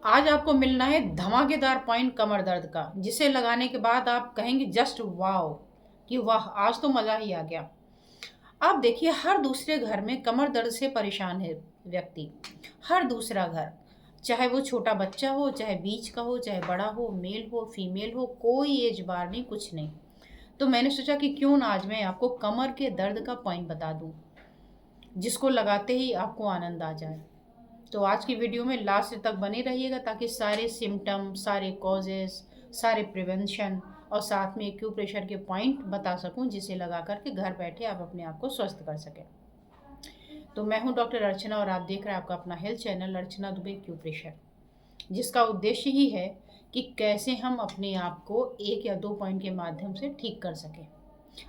आज आपको मिलना है धमाकेदार पॉइंट कमर दर्द का, जिसे लगाने के बाद आप कहेंगे जस्ट वाओ कि वाह, आज तो मज़ा ही आ गया। आप देखिए, हर दूसरे घर में कमर दर्द से परेशान है व्यक्ति। हर दूसरा घर, चाहे वो छोटा बच्चा हो, चाहे बीच का हो, चाहे बड़ा हो, मेल हो, फीमेल हो, कोई एज बार नहीं, कुछ नहीं। तो मैंने सोचा कि क्यों ना आज मैं आपको कमर के दर्द का पॉइंट बता दूं, जिसको लगाते ही आपको आनंद आ जाए। तो आज की वीडियो में लास्ट तक बने रहिएगा, ताकि सारे सिम्टम, सारे कॉजेस, सारे प्रिवेंशन और साथ में एक्यूप्रेशर के पॉइंट बता सकूं, जिसे लगा करके घर बैठे आप अपने आप को स्वस्थ कर सकें। तो मैं हूं डॉक्टर अर्चना और आप देख रहे हैं आपका अपना हेल्थ चैनल अर्चना दुबे एक्यूप्रेशर, जिसका उद्देश्य ही है कि कैसे हम अपने आप को एक या दो पॉइंट के माध्यम से ठीक कर सकें,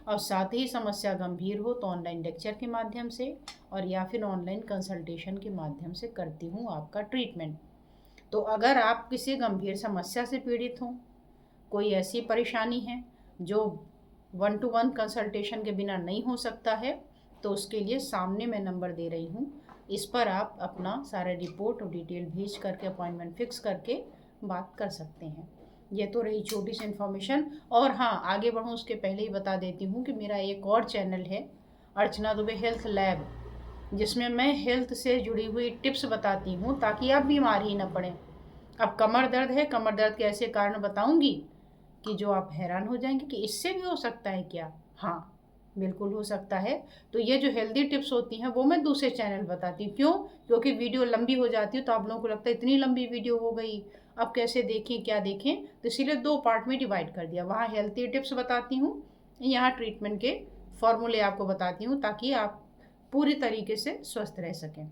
और साथ ही समस्या गंभीर हो तो ऑनलाइन लेक्चर के माध्यम से और या फिर ऑनलाइन कंसल्टेशन के माध्यम से करती हूँ आपका ट्रीटमेंट। तो अगर आप किसी गंभीर समस्या से पीड़ित हों, कोई ऐसी परेशानी है जो 1-to-1 कंसल्टेशन के बिना नहीं हो सकता है, तो उसके लिए सामने मैं नंबर दे रही हूँ, इस पर आप अपना सारा रिपोर्ट और डिटेल भेज करके अपॉइंटमेंट फिक्स करके बात कर सकते हैं। ये तो रही छोटी सी इन्फॉर्मेशन। और हाँ, आगे बढ़ूँ उसके पहले ही बता देती हूँ कि मेरा एक और चैनल है अर्चना दुबे हेल्थ लैब, जिसमें मैं हेल्थ से जुड़ी हुई टिप्स बताती हूँ, ताकि आप बीमार ही ना पड़ें। अब कमर दर्द है, कमर दर्द के ऐसे कारण बताऊंगी कि जो आप हैरान हो जाएंगे कि इससे भी हो सकता है क्या। हाँ, बिल्कुल हो सकता है। तो ये जो हेल्दी टिप्स होती हैं वो मैं दूसरे चैनल बताती हूँ। क्यों? क्योंकि वीडियो लंबी हो जाती है, तो आप लोगों को लगता है इतनी लंबी वीडियो हो गई, अब कैसे देखें, क्या देखें, तो इसीलिए दो पार्ट में डिवाइड कर दिया। वहाँ हेल्थी टिप्स बताती हूँ, यहाँ ट्रीटमेंट के फॉर्मूले आपको बताती हूँ, ताकि आप पूरी तरीके से स्वस्थ रह सकें।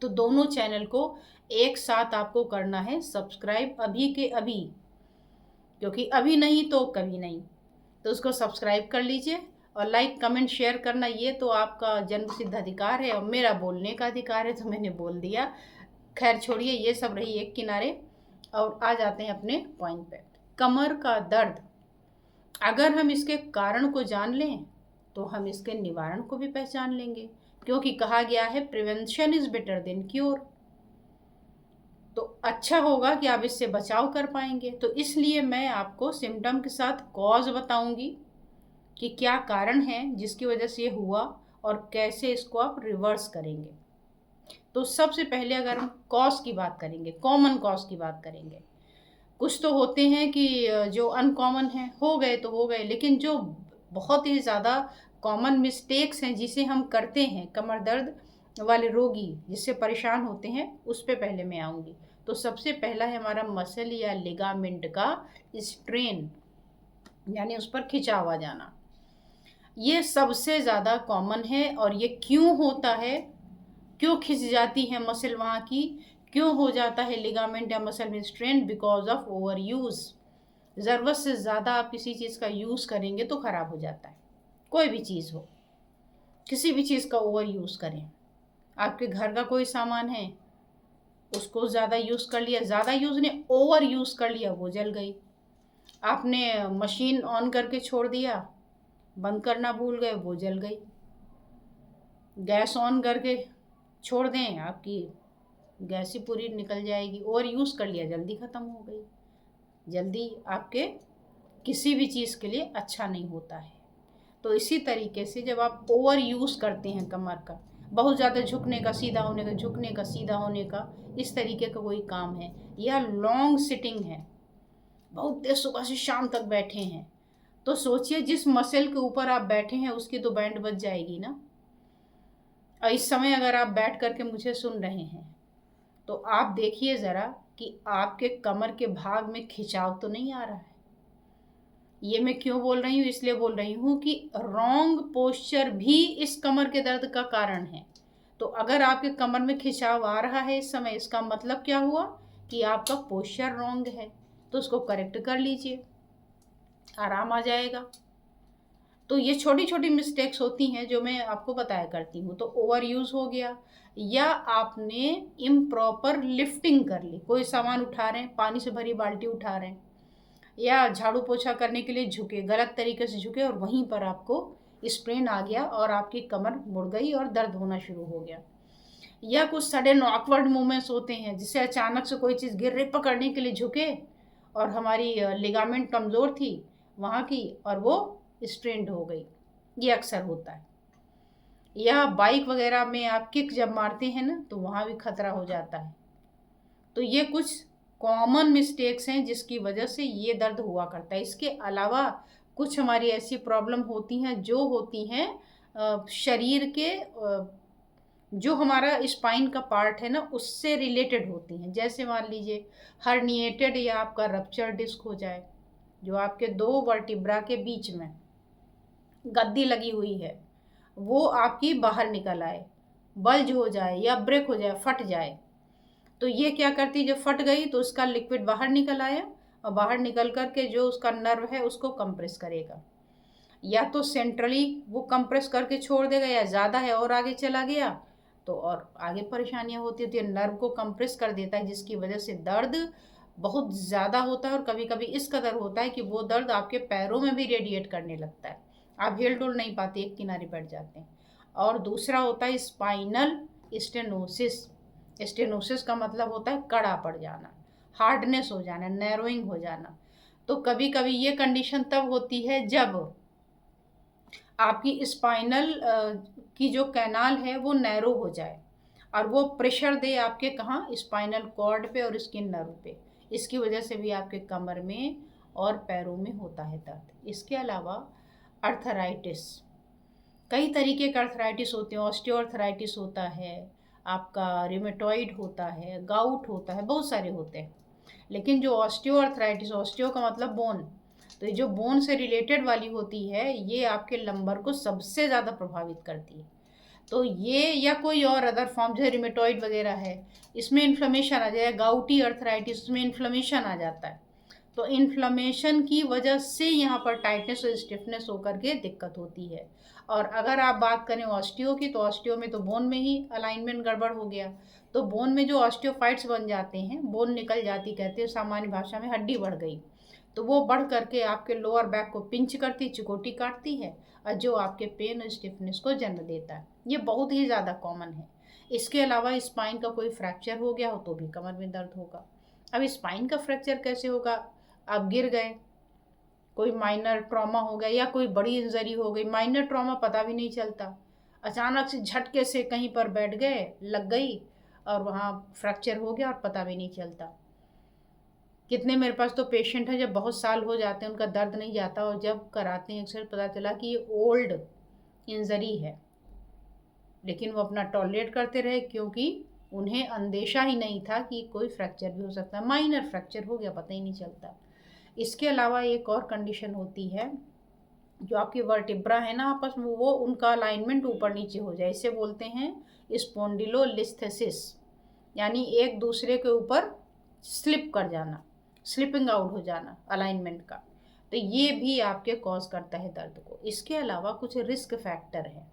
तो दोनों चैनल को एक साथ आपको करना है सब्सक्राइब अभी के अभी, क्योंकि अभी नहीं तो कभी नहीं। तो उसको सब्सक्राइब कर लीजिए, और लाइक कमेंट शेयर करना ये तो आपका जन्म सिद्ध अधिकार है, और मेरा बोलने का अधिकार है, तो मैंने बोल दिया। खैर छोड़िए, ये सब रही एक किनारे, और आ जाते हैं अपने पॉइंट पे। कमर का दर्द, अगर हम इसके कारण को जान लें तो हम इसके निवारण को भी पहचान लेंगे, क्योंकि कहा गया है prevention is better than cure. तो अच्छा होगा कि आप इससे बचाव कर पाएंगे। तो इसलिए मैं आपको सिम्टम के साथ कॉज बताऊंगी कि क्या कारण है जिसकी वजह से ये हुआ, और कैसे इसको आप रिवर्स करेंगे। तो सबसे पहले अगर हम कॉज की बात करेंगे, कॉमन कॉज की बात करेंगे, कुछ तो होते हैं कि जो अनकॉमन है, हो गए तो हो गए, लेकिन जो बहुत ही ज़्यादा कॉमन मिस्टेक्स हैं जिसे हम करते हैं, कमर दर्द वाले रोगी जिससे परेशान होते हैं, उस पे पहले मैं आऊँगी। तो सबसे पहला है हमारा मसल या लिगामेंट का स्ट्रेन, यानी उस पर खिंचाव आ जाना। ये सबसे ज़्यादा कॉमन है। और ये क्यों होता है, क्यों खिंच जाती है मसल वहाँ की, क्यों हो जाता है लिगामेंट या मसल में strain? Because of over use. ज़रूरत से ज़्यादा आप किसी चीज़ का यूज़ करेंगे तो ख़राब हो जाता है। कोई भी चीज़ हो, किसी भी चीज़ का ओवर यूज़ करें। आपके घर का कोई सामान है, उसको ज़्यादा यूज़ कर लिया, ज़्यादा यूज़ ने ओवर यूज़ कर लिया, वो जल गई। आपने मशीन ऑन करके छोड़ दिया, बंद करना भूल गए, वो जल गई। गैस ऑन करके छोड़ दें, आपकी गैस ही पूरी निकल जाएगी। ओवर यूज़ कर लिया, जल्दी ख़त्म हो गई। जल्दी आपके किसी भी चीज़ के लिए अच्छा नहीं होता है। तो इसी तरीके से जब आप ओवर यूज़ करते हैं कमर का, बहुत ज़्यादा झुकने का, सीधा होने का, झुकने का, सीधा होने का, इस तरीके का कोई काम है, या लॉन्ग सिटिंग है, बहुत देर सुबह से शाम तक बैठे हैं, तो सोचिए जिस मसल के ऊपर आप बैठे हैं उसकी तो बैंड बज जाएगी ना। और इस समय अगर आप बैठ करके मुझे सुन रहे हैं, तो आप देखिए ज़रा कि आपके कमर के भाग में खिंचाव तो नहीं आ रहा है। ये मैं क्यों बोल रही हूँ? इसलिए बोल रही हूँ कि रॉन्ग पोस्चर भी इस कमर के दर्द का कारण है। तो अगर आपके कमर में खिंचाव आ रहा है इस समय, इसका मतलब क्या हुआ कि आपका पोस्चर रॉन्ग है। तो उसको करेक्ट कर लीजिए, आराम आ जाएगा। तो ये छोटी छोटी मिस्टेक्स होती हैं जो मैं आपको बताया करती हूँ। तो ओवर यूज़ हो गया, या आपने इम्प्रॉपर लिफ्टिंग कर ली, कोई सामान उठा रहे हैं, पानी से भरी बाल्टी उठा रहे हैं, या झाड़ू पोछा करने के लिए झुके, गलत तरीके से झुके, और वहीं पर आपको स्प्रेन आ गया और आपकी कमर मुड़ गई और दर्द होना शुरू हो गया। या कुछ सडन ऑकवर्ड मूवमेंट्स होते हैं, जिससे अचानक से कोई चीज़ गिर रही, पकड़ने के लिए झुके और हमारी लिगामेंट कमज़ोर थी वहाँ की, और वो स्ट्रेंड हो गई। ये अक्सर होता है। या बाइक वगैरह में आप किक जब मारते हैं ना, तो वहाँ भी खतरा हो जाता है। तो ये कुछ कॉमन मिस्टेक्स हैं जिसकी वजह से ये दर्द हुआ करता है। इसके अलावा कुछ हमारी ऐसी प्रॉब्लम होती हैं जो होती हैं शरीर के जो हमारा स्पाइन का पार्ट है ना, उससे रिलेटेड होती हैं। जैसे मान लीजिए हर्निएटेड या आपका रप्चर डिस्क हो जाए, जो आपके दो वर्टिब्रा के बीच में गद्दी लगी हुई है वो आपकी बाहर निकल आए, बल्ज हो जाए या ब्रेक हो जाए, फट जाए। तो ये क्या करती है, जब फट गई तो उसका लिक्विड बाहर निकल आया, और बाहर निकल करके जो उसका नर्व है उसको कंप्रेस करेगा। या तो सेंट्रली वो कंप्रेस करके छोड़ देगा, या ज़्यादा है और आगे चला गया तो और आगे परेशानियां होती है। तो ये नर्व को कंप्रेस कर देता है, जिसकी वजह से दर्द बहुत ज़्यादा होता है, और कभी कभी इस कदर होता है कि वो दर्द आपके पैरों में भी रेडिएट करने लगता है। आप हिल डुल नहीं पाते, एक किनारे बैठ जाते हैं। और दूसरा होता है स्पाइनल स्टेनोसिस। स्टेनोसिस का मतलब होता है कड़ा पड़ जाना, हार्डनेस हो जाना, नैरोइंग हो जाना। तो कभी कभी ये कंडीशन तब होती है जब आपकी स्पाइनल की जो कैनाल है वो नैरो हो जाए, और वो प्रेशर दे आपके कहाँ, स्पाइनल कॉर्ड पे और स्किन नर्व पे। इसकी वजह से भी आपके कमर में और पैरों में होता है दर्द। इसके अलावा अर्थराइटिस, कई तरीके का अर्थराइटिस होते हैं। ऑस्टियोआर्थराइटिस होता है, आपका रिमेटॉइड होता है, गाउट होता है, बहुत सारे होते हैं। लेकिन जो ऑस्टियोआर्थराइटिस, ऑस्टियो का मतलब बोन, तो ये जो बोन से रिलेटेड वाली होती है ये आपके लंबर को सबसे ज़्यादा प्रभावित करती है। तो ये या कोई और अदर फॉर्म जैसे रिमेटॉइड वगैरह है, इसमें इन्फ्लेमेशन आ जाए। गाउटी अर्थराइटिस, इसमें इन्फ्लेमेशन आ जाता है। तो इन्फ्लेमेशन की वजह से यहाँ पर टाइटनेस और स्टिफनेस होकर के दिक्कत होती है। और अगर आप बात करें ऑस्टियो की, तो ऑस्टियो में तो बोन में ही अलाइनमेंट गड़बड़ हो गया, तो बोन में जो ऑस्टियोफाइट्स बन जाते हैं, बोन निकल जाती, कहते हैं सामान्य भाषा में हड्डी बढ़ गई, तो वो बढ़ करके आपके लोअर बैक को पिंच करती, चिकोटी काटती है, और जो आपके पेन और स्टिफनेस को जन्म देता है। ये बहुत ही ज़्यादा कॉमन है। इसके अलावा स्पाइन का कोई फ्रैक्चर हो गया हो तो भी कमर में दर्द होगा। अब स्पाइन का फ्रैक्चर कैसे होगा, आप गिर गए, कोई माइनर ट्रॉमा हो गया या कोई बड़ी इंजरी हो गई। माइनर ट्रॉमा पता भी नहीं चलता, अचानक से झटके से कहीं पर बैठ गए, लग गई और वहाँ फ्रैक्चर हो गया और पता भी नहीं चलता। कितने मेरे पास तो पेशेंट हैं जब बहुत साल हो जाते हैं उनका दर्द नहीं जाता, और जब कराते हैं अक्सर पता चला कि ये ओल्ड इंजरी है, लेकिन वो अपना टॉलरेट करते रहे क्योंकि उन्हें अंदेशा ही नहीं था कि कोई फ्रैक्चर भी हो सकता है। माइनर फ्रैक्चर हो गया, पता ही नहीं चलता। इसके अलावा एक और कंडीशन होती है, जो आपकी वर्टिब्रा है ना आपस में, वो उनका अलाइनमेंट ऊपर नीचे हो जाए, इसे बोलते हैं स्पॉन्डिलोलिस्थेसिस, यानी एक दूसरे के ऊपर स्लिप कर जाना, स्लिपिंग आउट हो जाना अलाइनमेंट का। तो ये भी आपके कॉज करता है दर्द को। इसके अलावा कुछ रिस्क फैक्टर हैं।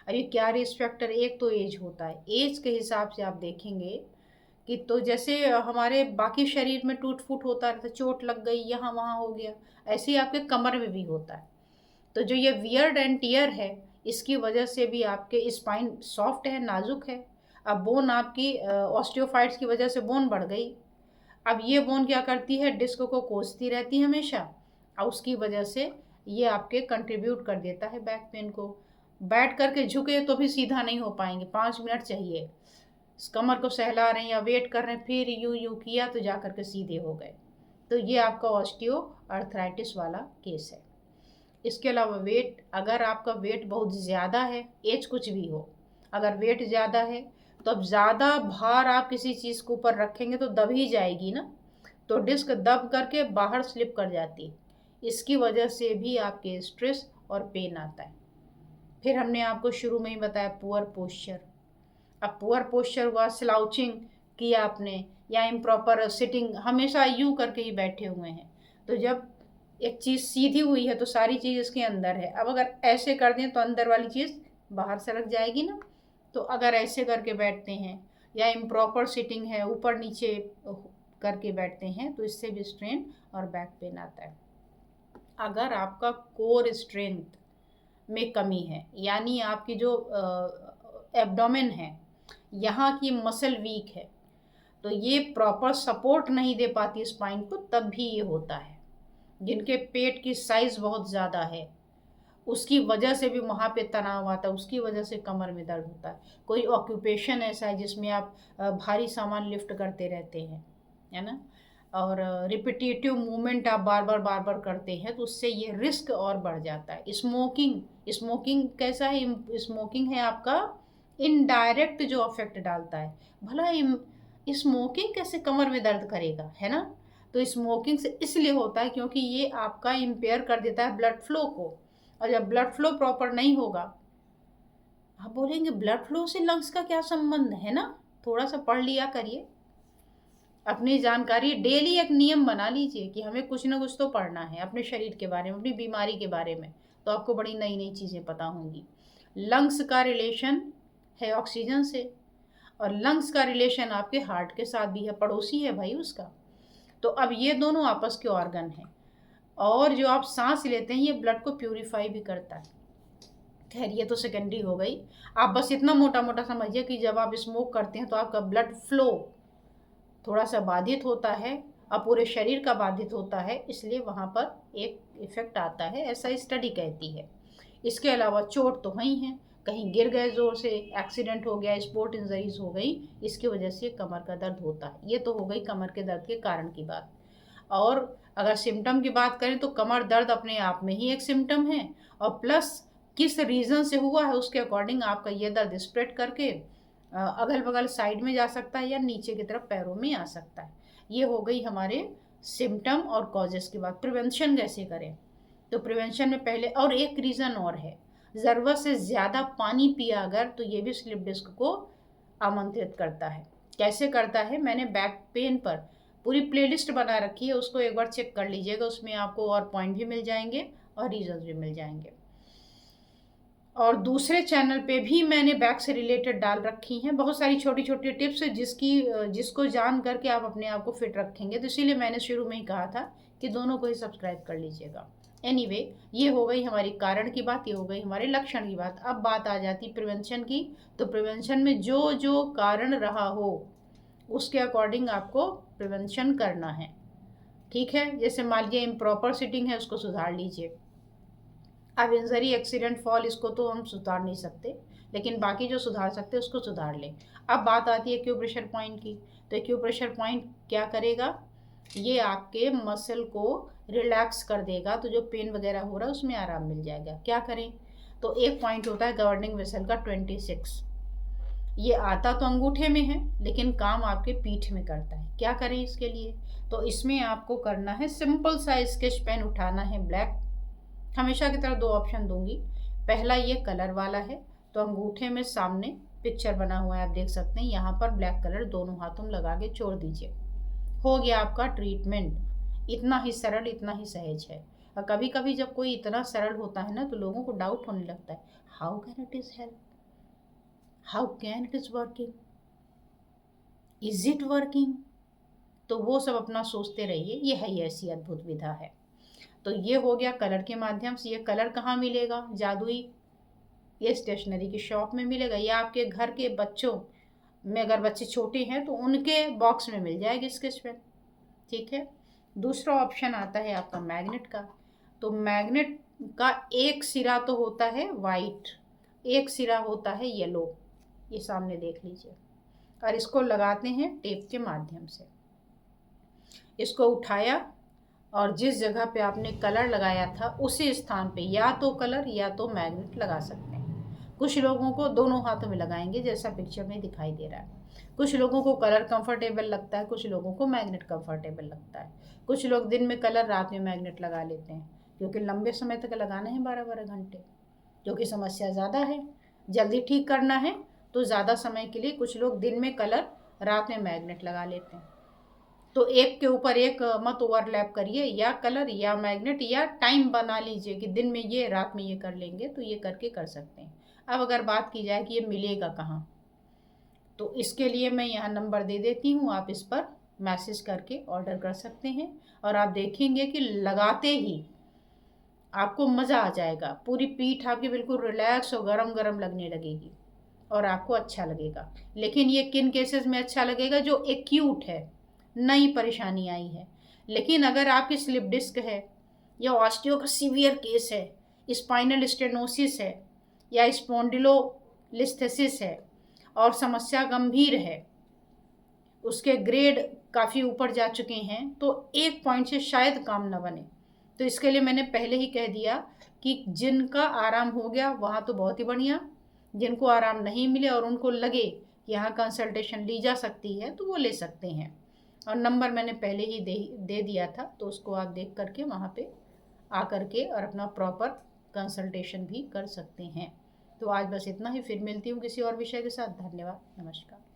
अब ये क्या रिस्क फैक्टर, एक तो एज होता है। एज के हिसाब से आप देखेंगे कि तो जैसे हमारे बाकी शरीर में टूट फूट होता रहता, चोट लग गई यहाँ वहाँ हो गया, ऐसे ही आपके कमर में भी होता है। तो जो ये वियर्ड एंड टियर है, इसकी वजह से भी आपके स्पाइन सॉफ्ट है, नाजुक है। अब बोन आपकी ऑस्टियोफाइट्स की वजह से बोन बढ़ गई। अब ये बोन क्या करती है, डिस्क को कोसती रहती है हमेशा, और उसकी वजह से ये आपके कंट्रीब्यूट कर देता है बैक पेन को। बैठ करके झुके तो भी सीधा नहीं हो पाएंगे, 5 मिनट चाहिए। कमर को सहला रहे हैं या वेट कर रहे हैं, फिर यूं यूं किया तो जा करके सीधे हो गए। तो ये आपका ऑस्टियो अर्थराइटिस वाला केस है। इसके अलावा वेट, अगर आपका वेट बहुत ज़्यादा है, एज कुछ भी हो, अगर वेट ज़्यादा है तो अब ज़्यादा भार आप किसी चीज़ के ऊपर रखेंगे तो दब ही जाएगी ना, तो डिस्क दब करके बाहर स्लिप कर जाती है। इसकी वजह से भी आपके स्ट्रेस और पेन आता है। फिर हमने आपको शुरू में ही बताया पुअर पोस्चर। अब पुअर पोस्चर हुआ, स्लाउचिंग किया आपने, या इम्प्रॉपर सिटिंग, हमेशा यूं करके ही बैठे हुए हैं। तो जब एक चीज़ सीधी हुई है तो सारी चीज़ इसके अंदर है। अब अगर ऐसे कर दें तो अंदर वाली चीज़ बाहर सरक जाएगी ना। तो अगर ऐसे करके बैठते हैं या इम्प्रॉपर सिटिंग है, ऊपर नीचे करके बैठते हैं, तो इससे भी स्ट्रेन और बैक पेन आता है। अगर आपका कोर स्ट्रेंथ में कमी है, यानी आपकी जो एब्डोमेन है यहाँ की मसल वीक है, तो ये प्रॉपर सपोर्ट नहीं दे पाती स्पाइन को, तब भी ये होता है। जिनके पेट की साइज बहुत ज़्यादा है, उसकी वजह से भी वहाँ पे तनाव आता है, उसकी वजह से कमर में दर्द होता है। कोई ऑक्यूपेशन ऐसा है जिसमें आप भारी सामान लिफ्ट करते रहते हैं, है ना, और रिपीटेटिव मूवमेंट आप बार बार करते हैं, तो उससे ये रिस्क और बढ़ जाता है। स्मोकिंग, स्मोकिंग कैसा है? स्मोकिंग है आपका इनडायरेक्ट जो अफेक्ट डालता है। भला स्मोकिंग कैसे कमर में दर्द करेगा, है ना? तो स्मोकिंग से इसलिए होता है क्योंकि ये आपका इम्पेयर कर देता है ब्लड फ्लो को, और जब ब्लड फ्लो प्रॉपर नहीं होगा, आप बोलेंगे ब्लड फ्लो से लंग्स का क्या संबंध है? ना, थोड़ा सा पढ़ लिया करिए, अपनी जानकारी डेली एक नियम बना लीजिए कि हमें कुछ ना कुछ तो पढ़ना है अपने शरीर के बारे में, अपनी बीमारी के बारे में, तो आपको बड़ी नई नई चीज़ें पता होंगी। लंग्स का रिलेशन है ऑक्सीजन से, और लंग्स का रिलेशन आपके हार्ट के साथ भी है, पड़ोसी है भाई उसका। तो अब ये दोनों आपस के ऑर्गन हैं, और जो आप सांस लेते हैं ये ब्लड को प्यूरिफाई भी करता है। खैर ये तो सेकेंडरी हो गई। आप बस इतना मोटा मोटा समझिए कि जब आप स्मोक करते हैं तो आपका ब्लड फ्लो थोड़ा सा बाधित होता है, अब पूरे शरीर का बाधित होता है, इसलिए वहाँ पर एक इफेक्ट आता है, ऐसा स्टडी कहती है। इसके अलावा चोट तो वहीं है, कहीं गिर गए ज़ोर से, एक्सीडेंट हो गया, स्पोर्ट इंजरीज हो गई, इसकी वजह से कमर का दर्द होता है। ये तो हो गई कमर के दर्द के कारण की बात। और अगर सिम्टम की बात करें तो कमर दर्द अपने आप में ही एक सिम्टम है, और प्लस किस रीज़न से हुआ है उसके अकॉर्डिंग आपका ये दर्द स्प्रेड करके अगल बगल साइड में जा सकता है या नीचे की तरफ पैरों में आ सकता है। ये हो गई हमारे सिम्टम और कॉजेस की बात। प्रिवेंशन कैसे करें? तो प्रिवेंशन में पहले और एक रीज़न और है, ज़रूरत से ज़्यादा पानी पिया अगर, तो ये भी स्लिप डिस्क को आमंत्रित करता है। कैसे करता है? मैंने बैक पेन पर पूरी प्लेलिस्ट बना रखी है, उसको एक बार चेक कर लीजिएगा, उसमें आपको और पॉइंट भी मिल जाएंगे और रीजंस भी मिल जाएंगे। और दूसरे चैनल पे भी मैंने बैक से रिलेटेड डाल रखी हैं बहुत सारी छोटी छोटी टिप्स, जिसको जान करके आप अपने आप को फिट रखेंगे, तो इसीलिए मैंने शुरू में ही कहा था कि दोनों को ही सब्सक्राइब कर लीजिएगा। एनीवे, ये हो गई हमारी कारण की बात, ये हो गई हमारे लक्षण की बात। अब बात आ जाती प्रिवेंशन की। तो प्रिवेंशन में जो जो कारण रहा हो उसके अकॉर्डिंग आपको प्रिवेंशन करना है, ठीक है? जैसे मान लीजिए इम्प्रॉपर सिटिंग है, उसको सुधार लीजिए। अब इंजरी, एक्सीडेंट, फॉल, इसको तो हम सुधार नहीं सकते, लेकिन बाकी जो सुधार सकते हैं उसको सुधार लें। अब बात आती है एक्यूप्रेशर पॉइंट की। तो एक्यूप्रेशर पॉइंट क्या करेगा? ये आपके मसल को रिलैक्स कर देगा, तो जो पेन वगैरह हो रहा है उसमें आराम मिल जाएगा। क्या करें? तो एक पॉइंट होता है गवर्निंग वेसल का 26। ये आता तो अंगूठे में है, लेकिन काम आपके पीठ में करता है। क्या करें इसके लिए? तो इसमें आपको करना है, सिंपल सा स्केच पेन उठाना है ब्लैक। हमेशा की तरह दो ऑप्शन दूंगी। पहला ये कलर वाला है, तो अंगूठे में सामने पिक्चर बना हुआ है, आप देख सकते हैं, यहाँ पर ब्लैक कलर दोनों हाथों में लगा के छोड़ दीजिए। हो गया आपका ट्रीटमेंट। इतना ही सरल, इतना ही सहज है। और कभी कभी जब कोई इतना सरल होता है ना, तो लोगों को डाउट होने लगता है, how can it is help, how can it is working, is it working? तो वो सब अपना सोचते रहिए, ये है, ये ऐसी अद्भुत विधा है। तो ये हो गया कलर के माध्यम से। ये कलर कहाँ मिलेगा? जादुई ये स्टेशनरी की शॉप में मिलेगा, या आपके घर के बच्चों में, अगर बच्चे छोटे हैं तो उनके बॉक्स में मिल जाएगी स्केच पेन, ठीक है? दूसरा ऑप्शन आता है आपका मैग्नेट का। तो मैग्नेट का एक सिरा तो होता है वाइट, एक सिरा होता है येलो, ये सामने देख लीजिए, और इसको लगाते हैं टेप के माध्यम से। इसको उठाया और जिस जगह पे आपने कलर लगाया था उसी स्थान पे या तो कलर या तो मैग्नेट लगा सकते हैं। कुछ लोगों को दोनों हाथों में लगाएंगे, जैसा पिक्चर में दिखाई दे रहा है। कुछ लोगों को कलर कंफर्टेबल लगता है, कुछ लोगों को मैग्नेट कंफर्टेबल लगता है। कुछ लोग दिन में कलर, रात में मैग्नेट लगा लेते हैं, क्योंकि लंबे समय तक लगाना है, 12-12 घंटे, क्योंकि समस्या ज़्यादा है, जल्दी ठीक करना है, तो ज़्यादा समय के लिए कुछ लोग दिन में कलर, रात में मैग्नेट लगा लेते हैं। तो एक के ऊपर एक मत ओवरलैप करिए, या कलर या मैग्नेट, या टाइम बना लीजिए कि दिन में ये, रात में ये कर लेंगे, तो ये करके कर सकते हैं। अब अगर बात की जाए कि ये मिलेगा कहाँ, तो इसके लिए मैं यहाँ नंबर दे देती हूँ, आप इस पर मैसेज करके ऑर्डर कर सकते हैं, और आप देखेंगे कि लगाते ही आपको मज़ा आ जाएगा। पूरी पीठ आपकी बिल्कुल रिलैक्स और गरम गरम लगने लगेगी। और आपको अच्छा लगेगा। लेकिन ये किन केसेस में अच्छा लगेगा? जो एक्यूट है, नई परेशानी आई है। लेकिन अगर आपकी स्लिप डिस्क है या ऑस्टियो का सीवियर केस है, स्पाइनल स्टेनोसिस है या स्पॉन्डिलोलिस्थेसिस है और समस्या गंभीर है, उसके ग्रेड काफ़ी ऊपर जा चुके हैं, तो एक पॉइंट से शायद काम न बने। तो इसके लिए मैंने पहले ही कह दिया कि जिनका आराम हो गया वहाँ तो बहुत ही बढ़िया, जिनको आराम नहीं मिले और उनको लगे कि यहाँ कंसल्टेशन ली जा सकती है तो वो ले सकते हैं। और नंबर मैंने पहले ही दे दिया था, तो उसको आप देख करके वहाँ पे आ करके और अपना प्रॉपर कंसल्टेशन भी कर सकते हैं। तो आज बस इतना ही, फिर मिलती हूँ किसी और विषय के साथ। धन्यवाद, नमस्कार।